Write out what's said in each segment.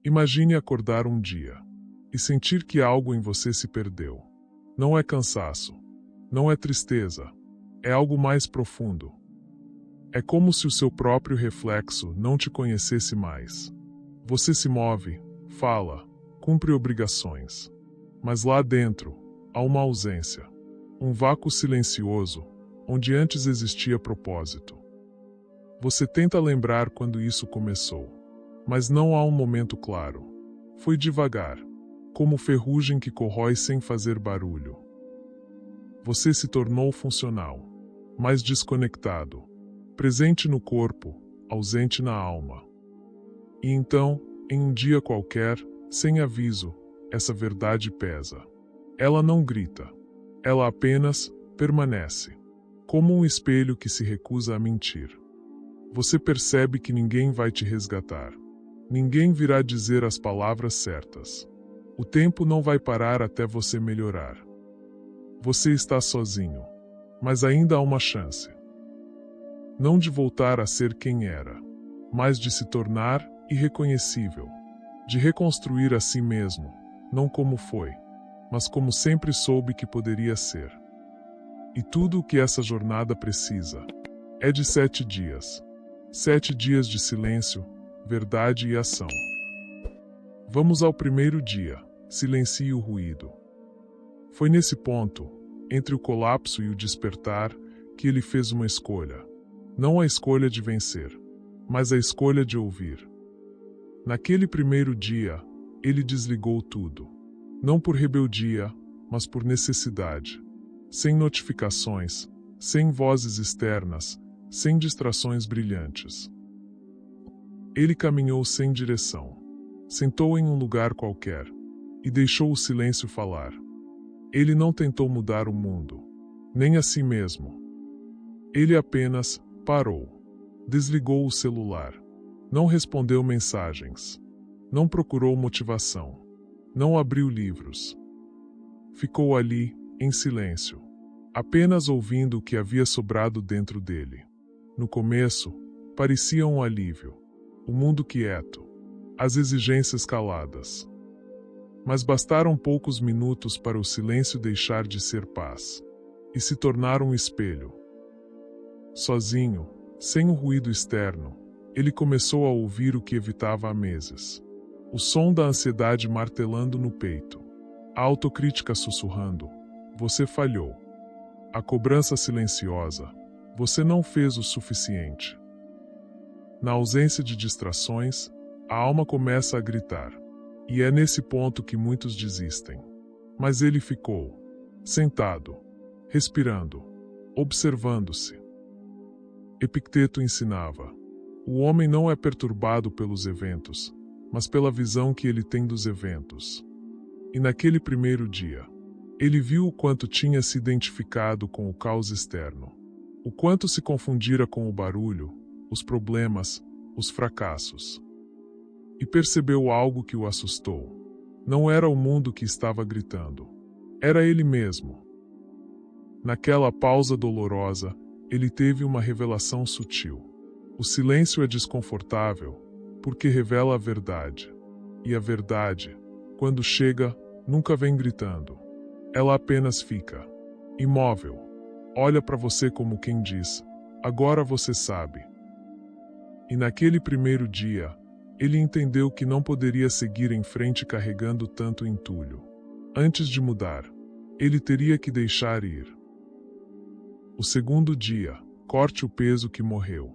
Imagine acordar um dia e sentir que algo em você se perdeu. Não é cansaço, não é tristeza, é algo mais profundo. É como se o seu próprio reflexo não te conhecesse mais. Você se move, fala, cumpre obrigações. Mas lá dentro, há uma ausência. Um vácuo silencioso, onde antes existia propósito. Você tenta lembrar quando isso começou, mas não há um momento claro. Foi devagar, como ferrugem que corrói sem fazer barulho. Você se tornou funcional, mas desconectado, presente no corpo, ausente na alma. E então, em um dia qualquer, sem aviso, essa verdade pesa. Ela não grita. Ela apenas permanece, como um espelho que se recusa a mentir. Você percebe que ninguém vai te resgatar. Ninguém virá dizer as palavras certas. O tempo não vai parar até você melhorar. Você está sozinho, mas ainda há uma chance. Não de voltar a ser quem era, mas de se tornar irreconhecível. De reconstruir a si mesmo, não como foi, mas como sempre soube que poderia ser. E tudo o que essa jornada precisa é de 7 dias. 7 dias de silêncio, verdade e ação. Vamos ao primeiro dia. Silencie o ruído. Foi nesse ponto, entre o colapso e o despertar, que ele fez uma escolha. Não a escolha de vencer, mas a escolha de ouvir. Naquele primeiro dia, ele desligou tudo. Não por rebeldia, mas por necessidade. Sem notificações, sem vozes externas, sem distrações brilhantes. Ele caminhou sem direção. Sentou em um lugar qualquer e deixou o silêncio falar. Ele não tentou mudar o mundo, nem a si mesmo. Ele apenas parou. Desligou o celular. Não respondeu mensagens. Não procurou motivação. Não abriu livros. Ficou ali, em silêncio, apenas ouvindo o que havia sobrado dentro dele. No começo, parecia um alívio. O mundo quieto. As exigências caladas. Mas bastaram poucos minutos para o silêncio deixar de ser paz e se tornar um espelho. Sozinho, sem o ruído externo, ele começou a ouvir o que evitava há meses. O som da ansiedade martelando no peito. A autocrítica sussurrando. Você falhou. A cobrança silenciosa. Você não fez o suficiente. Na ausência de distrações, a alma começa a gritar. E é nesse ponto que muitos desistem. Mas ele ficou, sentado, respirando, observando-se. Epicteto ensinava: o homem não é perturbado pelos eventos, mas pela visão que ele tem dos eventos. E naquele primeiro dia, ele viu o quanto tinha se identificado com o caos externo, o quanto se confundira com o barulho, os problemas, os fracassos. E percebeu algo que o assustou. Não era o mundo que estava gritando. Era ele mesmo. Naquela pausa dolorosa, ele teve uma revelação sutil. O silêncio é desconfortável, porque revela a verdade. E a verdade, quando chega, nunca vem gritando. Ela apenas fica imóvel. Olha para você como quem diz: agora você sabe. E naquele primeiro dia, ele entendeu que não poderia seguir em frente carregando tanto entulho. Antes de mudar, ele teria que deixar ir. O segundo dia, corte o peso que morreu.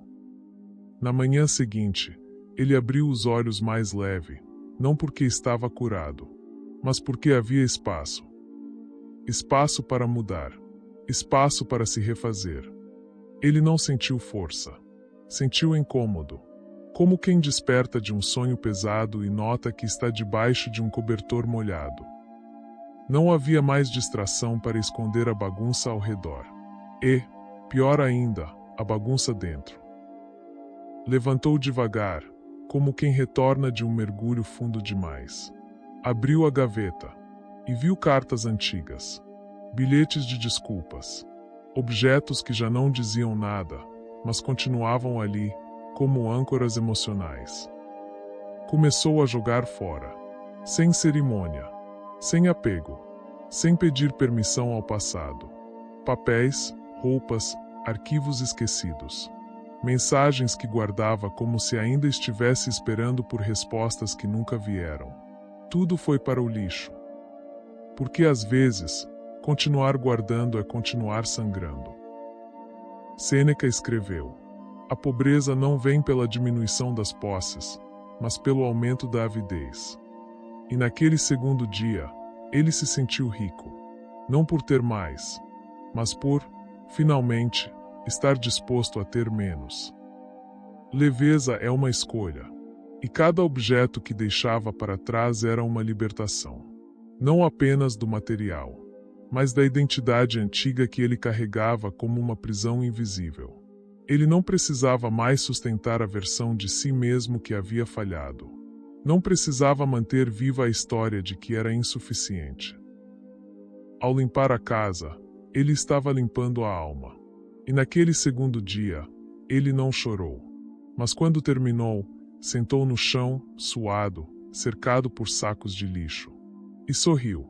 Na manhã seguinte, ele abriu os olhos mais leve, não porque estava curado, mas porque havia espaço. Espaço para mudar. Espaço para se refazer. Ele não sentiu força. Sentiu incômodo. Como quem desperta de um sonho pesado e nota que está debaixo de um cobertor molhado. Não havia mais distração para esconder a bagunça ao redor. E, pior ainda, a bagunça dentro. Levantou devagar, como quem retorna de um mergulho fundo demais. Abriu a gaveta e viu cartas antigas, bilhetes de desculpas, objetos que já não diziam nada, mas continuavam ali, como âncoras emocionais. Começou a jogar fora, sem cerimônia, sem apego, sem pedir permissão ao passado. Papéis, roupas, arquivos esquecidos. Mensagens que guardava como se ainda estivesse esperando por respostas que nunca vieram. Tudo foi para o lixo. Porque às vezes, continuar guardando é continuar sangrando. Sêneca escreveu: a pobreza não vem pela diminuição das posses, mas pelo aumento da avidez. E naquele segundo dia, ele se sentiu rico. Não por ter mais, mas por, finalmente, estar disposto a ter menos. Leveza é uma escolha, e cada objeto que deixava para trás era uma libertação. Não apenas do material, mas da identidade antiga que ele carregava como uma prisão invisível. Ele não precisava mais sustentar a versão de si mesmo que havia falhado. Não precisava manter viva a história de que era insuficiente. Ao limpar a casa, ele estava limpando a alma. E naquele segundo dia, ele não chorou. Mas quando terminou, sentou no chão, suado, cercado por sacos de lixo. E sorriu.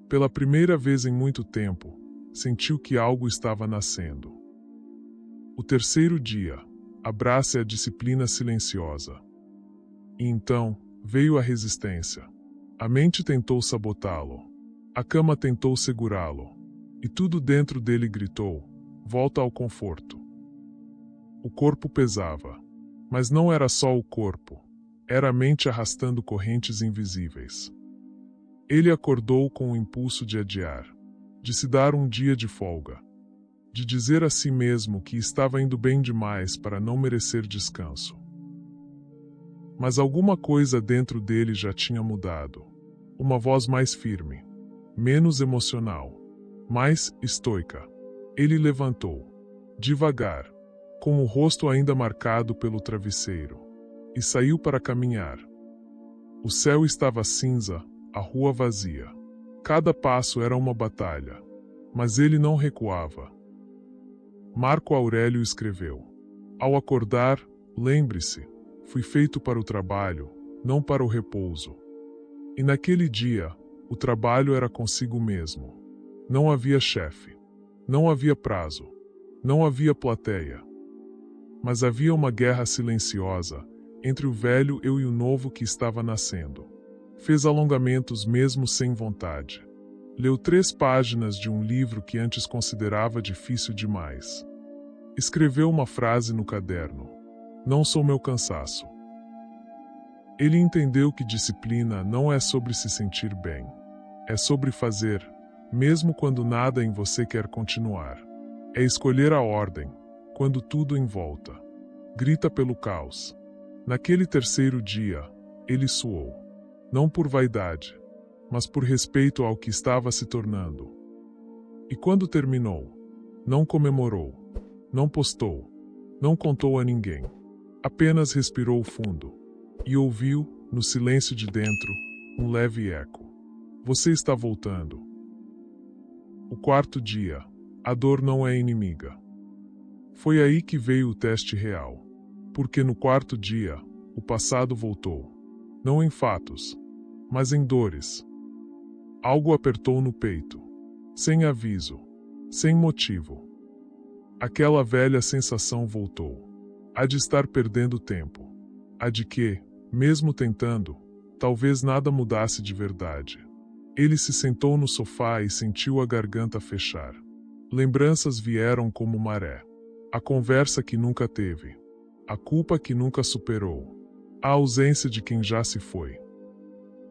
Pela primeira vez em muito tempo, sentiu que algo estava nascendo. O terceiro dia, abraça a disciplina silenciosa. E então, veio a resistência. A mente tentou sabotá-lo. A cama tentou segurá-lo. E tudo dentro dele gritou: volta ao conforto. O corpo pesava. Mas não era só o corpo. Era a mente arrastando correntes invisíveis. Ele acordou com o impulso de adiar, de se dar um dia de folga, de dizer a si mesmo que estava indo bem demais para não merecer descanso. Mas alguma coisa dentro dele já tinha mudado. Uma voz mais firme, menos emocional, mais estoica. Ele levantou, devagar, com o rosto ainda marcado pelo travesseiro, e saiu para caminhar. O céu estava cinza, a rua vazia. Cada passo era uma batalha, mas ele não recuava. Marco Aurélio escreveu: ao acordar, lembre-se, fui feito para o trabalho, não para o repouso. E naquele dia, o trabalho era consigo mesmo. Não havia chefe. Não havia prazo. Não havia plateia. Mas havia uma guerra silenciosa entre o velho eu e o novo que estava nascendo. Fez alongamentos mesmo sem vontade. Leu 3 páginas de um livro que antes considerava difícil demais. Escreveu uma frase no caderno: não sou meu cansaço. Ele entendeu que disciplina não é sobre se sentir bem. É sobre fazer, mesmo quando nada em você quer continuar. É escolher a ordem, quando tudo em volta grita pelo caos. Naquele terceiro dia, ele suou. Não por vaidade, mas por respeito ao que estava se tornando. E quando terminou, não comemorou, não postou, não contou a ninguém. Apenas respirou fundo e ouviu, no silêncio de dentro, um leve eco. Você está voltando. O 4º dia, a dor não é inimiga. Foi aí que veio o teste real. Porque no 4º dia, o passado voltou. Não em fatos, mas em dores. Algo apertou no peito. Sem aviso. Sem motivo. Aquela velha sensação voltou. A de estar perdendo tempo. A de que, mesmo tentando, talvez nada mudasse de verdade. Ele se sentou no sofá e sentiu a garganta fechar. Lembranças vieram como maré. A conversa que nunca teve. A culpa que nunca superou. A ausência de quem já se foi.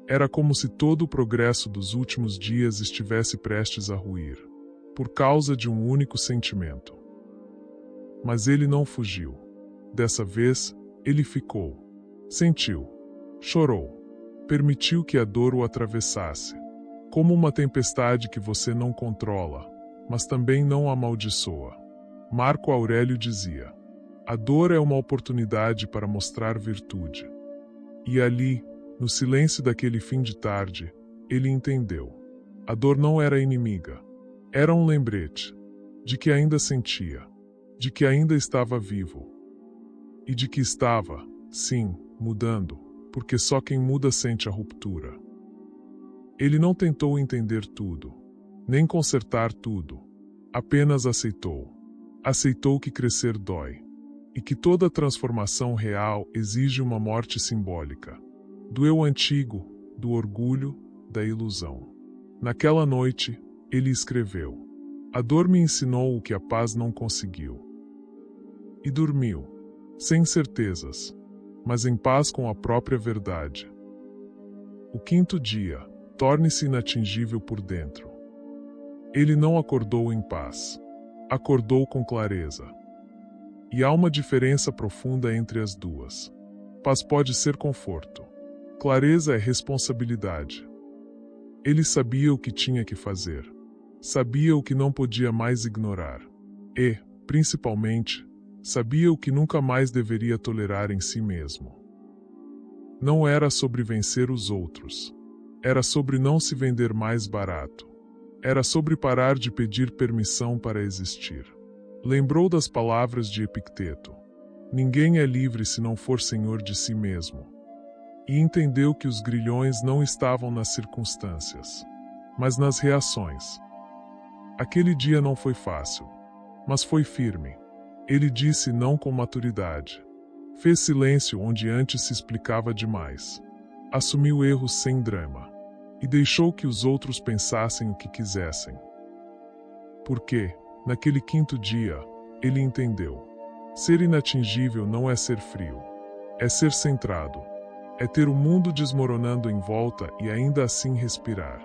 Era como se todo o progresso dos últimos dias estivesse prestes a ruir, por causa de um único sentimento. Mas ele não fugiu. Dessa vez, ele ficou. Sentiu. Chorou. Permitiu que a dor o atravessasse. Como uma tempestade que você não controla, mas também não amaldiçoa. Marco Aurélio dizia: a dor é uma oportunidade para mostrar virtude. E ali, no silêncio daquele fim de tarde, ele entendeu. A dor não era inimiga. Era um lembrete de que ainda sentia, de que ainda estava vivo. E de que estava, sim, mudando, porque só quem muda sente a ruptura. Ele não tentou entender tudo, nem consertar tudo, apenas aceitou. Aceitou que crescer dói, e que toda transformação real exige uma morte simbólica. Do eu antigo, do orgulho, da ilusão. Naquela noite, ele escreveu: "A dor me ensinou o que a paz não conseguiu." E dormiu, sem certezas, mas em paz com a própria verdade. O quinto dia, torne-se inatingível por dentro. Ele não acordou em paz. Acordou com clareza. E há uma diferença profunda entre as duas. Paz pode ser conforto. Clareza é responsabilidade. Ele sabia o que tinha que fazer. Sabia o que não podia mais ignorar. E, principalmente, sabia o que nunca mais deveria tolerar em si mesmo. Não era sobre vencer os outros. Era sobre não se vender mais barato. Era sobre parar de pedir permissão para existir. Lembrou das palavras de Epicteto: "Ninguém é livre se não for senhor de si mesmo." E entendeu que os grilhões não estavam nas circunstâncias, mas nas reações. Aquele dia não foi fácil, mas foi firme. Ele disse não com maturidade. Fez silêncio onde antes se explicava demais. Assumiu erros sem drama. E deixou que os outros pensassem o que quisessem. Porque, naquele quinto dia, ele entendeu. Ser inatingível não é ser frio. É ser centrado. É ter o mundo desmoronando em volta e ainda assim respirar.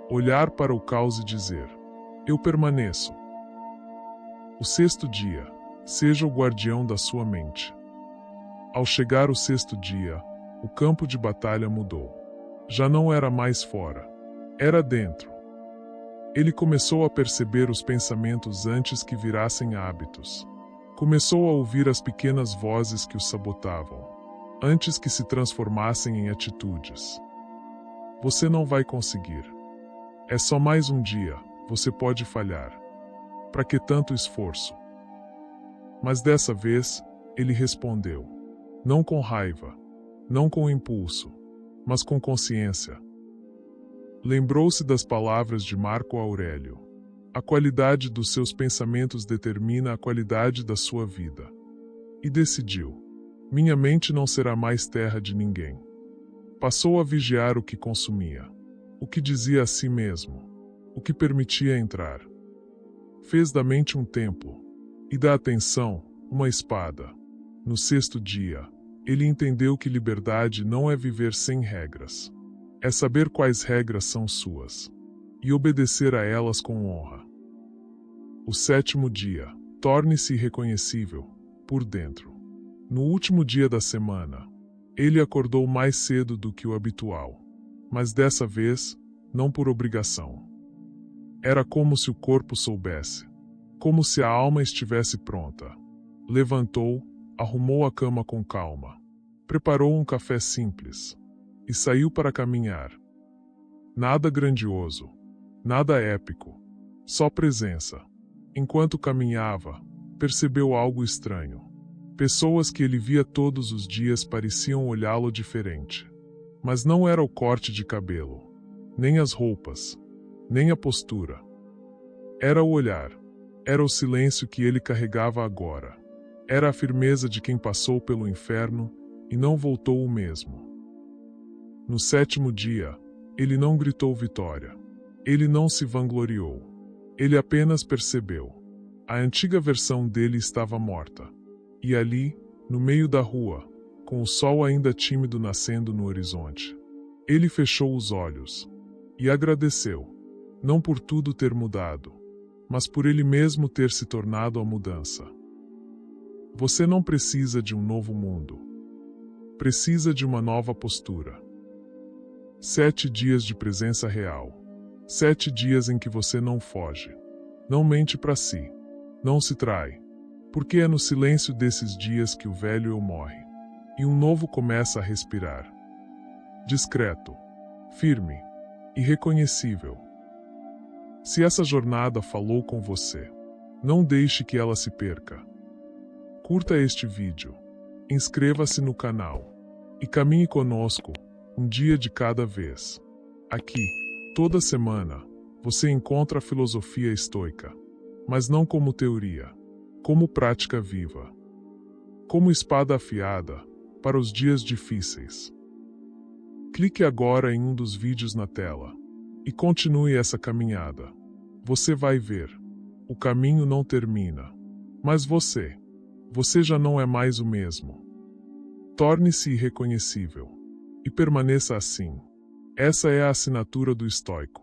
Olhar para o caos e dizer: "Eu permaneço." O sexto dia, seja o guardião da sua mente. Ao chegar o sexto dia, o campo de batalha mudou. Já não era mais fora. Era dentro. Ele começou a perceber os pensamentos antes que virassem hábitos. Começou a ouvir as pequenas vozes que o sabotavam, antes que se transformassem em atitudes. Você não vai conseguir. É só mais um dia, você pode falhar. Para que tanto esforço? Mas dessa vez, ele respondeu. Não com raiva, não com impulso, mas com consciência. Lembrou-se das palavras de Marco Aurélio. A qualidade dos seus pensamentos determina a qualidade da sua vida. E decidiu. Minha mente não será mais terra de ninguém. Passou a vigiar o que consumia, o que dizia a si mesmo, o que permitia entrar. Fez da mente um templo, e da atenção, uma espada. No sexto dia, ele entendeu que liberdade não é viver sem regras. É saber quais regras são suas, e obedecer a elas com honra. O sétimo dia, torne-se irreconhecível, por dentro. No último dia da semana, ele acordou mais cedo do que o habitual, mas dessa vez, não por obrigação. Era como se o corpo soubesse, como se a alma estivesse pronta. Levantou, arrumou a cama com calma, preparou um café simples e saiu para caminhar. Nada grandioso, nada épico, só presença. Enquanto caminhava, percebeu algo estranho. Pessoas que ele via todos os dias pareciam olhá-lo diferente. Mas não era o corte de cabelo, nem as roupas, nem a postura. Era o olhar, era o silêncio que ele carregava agora. Era a firmeza de quem passou pelo inferno e não voltou o mesmo. No sétimo dia, ele não gritou vitória. Ele não se vangloriou. Ele apenas percebeu. A antiga versão dele estava morta. E ali, no meio da rua, com o sol ainda tímido nascendo no horizonte, ele fechou os olhos e agradeceu, não por tudo ter mudado, mas por ele mesmo ter se tornado a mudança. Você não precisa de um novo mundo. Precisa de uma nova postura. 7 dias de presença real. 7 dias em que você não foge. Não mente para si. Não se trai. Porque é no silêncio desses dias que o velho eu morre. E um novo começa a respirar. Discreto. Firme. Irreconhecível. Se essa jornada falou com você, não deixe que ela se perca. Curta este vídeo. Inscreva-se no canal. e caminhe conosco, um dia de cada vez. Aqui, toda semana, você encontra a filosofia estoica, mas não como teoria, como prática viva. Como espada afiada, para os dias difíceis. Clique agora em um dos vídeos na tela e continue essa caminhada. Você vai ver. O caminho não termina. Mas você já não é mais o mesmo. Torne-se irreconhecível. E permaneça assim. Essa é a assinatura do estoico.